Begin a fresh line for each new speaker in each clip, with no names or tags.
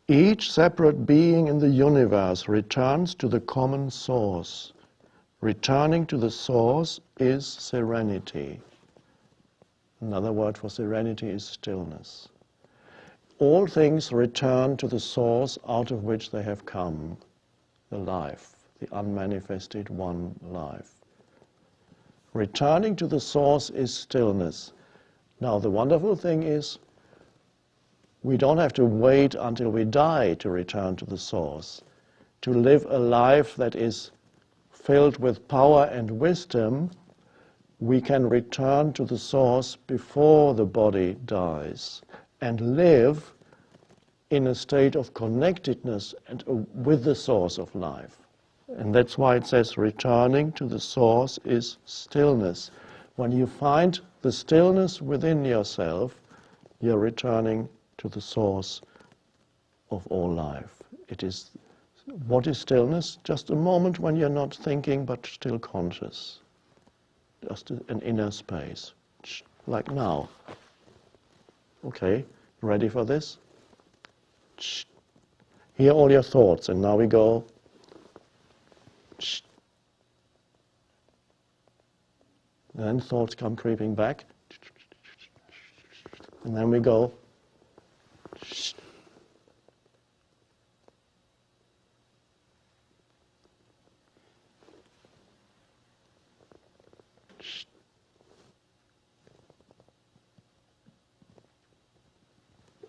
Each separate being in the universe returns to the common source. Returning to the source is serenity. Another word for serenity is stillness. All things return to the source out of which they have come, the life, the unmanifested one life. Returning to the source is stillness. Now the wonderful thing is, we don't have to wait until we die to return to the source. To live a life that is filled with power and wisdom, we can return to the source before the body dies and live in a state of connectedness and with the source of life. And that's why it says returning to the source is stillness. When you find the stillness within yourself, you're returning to the source of all life. It is, what is stillness? Just a moment when you're not thinking but still conscious. Just an inner space, like now. Okay, ready for this? Hear all your thoughts, and now we go. And then thoughts come creeping back. And then we go.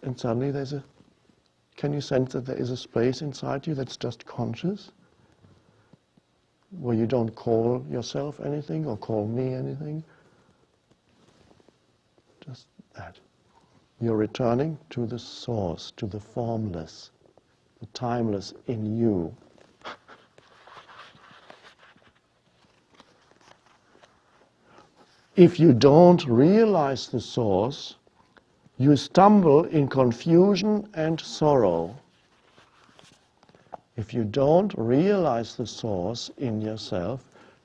And suddenly can you sense that there is a space inside you that's just conscious? Where you don't call yourself anything or call me anything? Just that. You're returning to the source, to the formless, the timeless in you. If you don't realize the source, you stumble in confusion and sorrow. If you don't realize the source in yourself,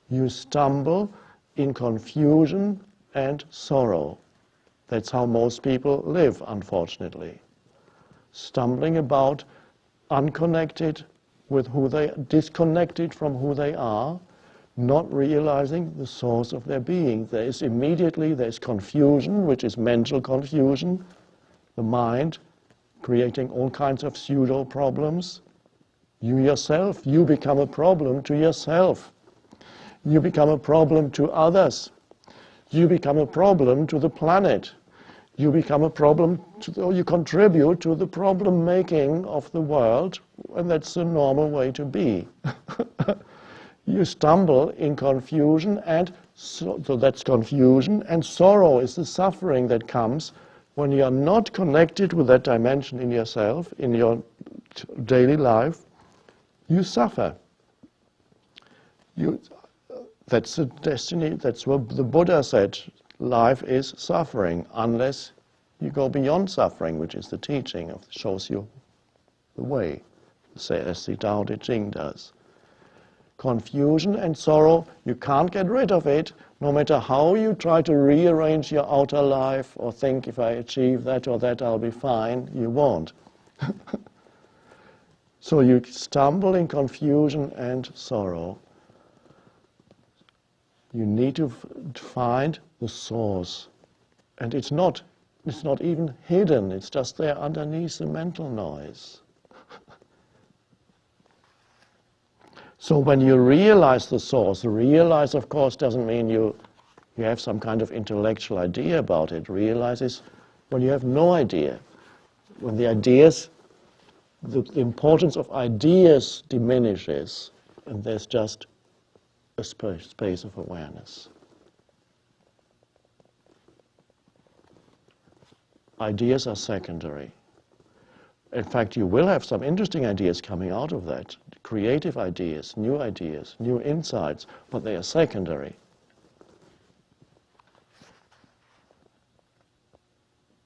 you stumble in confusion and sorrow. That's how most people live, unfortunately. Stumbling about, unconnected with who they, disconnected from who they are, not realizing the source of their being. There's confusion, which is mental confusion, the mind creating all kinds of pseudo problems. You yourself, you become a problem to yourself. You become a problem to others. You become a problem to the planet. You become a problem or you contribute to the problem making of the world, and that's the normal way to be. You stumble in confusion, and so that's confusion, and sorrow is the suffering that comes when you are not connected with that dimension in yourself, in your daily life. You suffer. That's the destiny, that's what the Buddha said. Life is suffering, unless you go beyond suffering, which is the teaching, shows you the way, as the Tao Te Ching does. Confusion and sorrow, you can't get rid of it, no matter how you try to rearrange your outer life or think if I achieve that or that I'll be fine, you won't. So you stumble in confusion and sorrow. You need to find the source. And it's not even hidden, it's just there underneath the mental noise. So when you realize the source, realize, of course, doesn't mean you have some kind of intellectual idea about it. Realize is when you have no idea. When the importance of ideas diminishes, and there's just a space of awareness. Ideas are secondary. In fact, you will have some interesting ideas coming out of that. Creative ideas, new insights, but they are secondary.